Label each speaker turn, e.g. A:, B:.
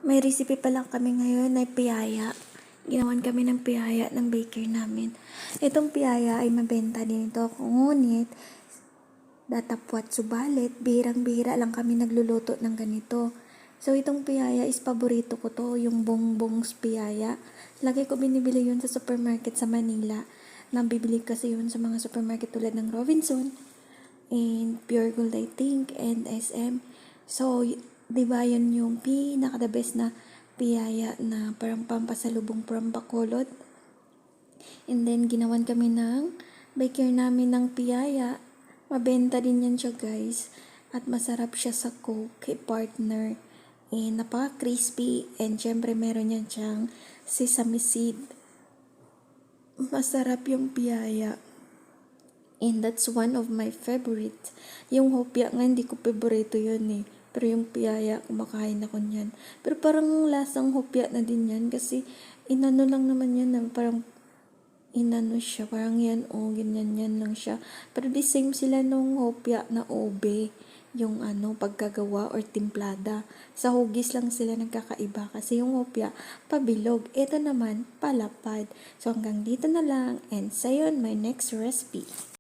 A: May recipe pa lang kami ngayon na piyaya. Ginawan kami ng piyaya ng baker namin. Itong piyaya ay mabenta din ito. Ngunit, datapwat subalit, bihirang-bihira lang kami nagluluto ng ganito. So, itong piyaya is paborito ko to, yung bongbong's piyaya. Lagi ko binibili yun sa supermarket sa Manila. Nabibili kasi yun sa mga supermarket tulad ng Robinson and Pure Gold, I think, and SM. So, di ba yun yung pinaka-the best na piyaya na parang pampasalubong from Bacolod. And then, ginawan kami ng baker namin ng piyaya. Mabenta din yan siya, guys. At masarap siya sa Coke, partner. Napaka-crispy. And syempre, meron yan siyang sesame seed. Masarap yung piyaya. And that's one of my favorite. Yung hopya nga, hindi ko favorito yun eh. Pero yung piyaya, kumakain ako niyan. Pero parang lasang hopya na din yan. Kasi inano lang naman yan na parang inano siya. Parang yan, ganyan yan lang siya. Pero the same sila nung hopya na ube. Yung pagkagawa or timplada. Sa hugis lang sila nagkakaiba. Kasi yung hopya, pabilog. Ito naman, palapad. So hanggang dito na lang. And see you on my next recipe.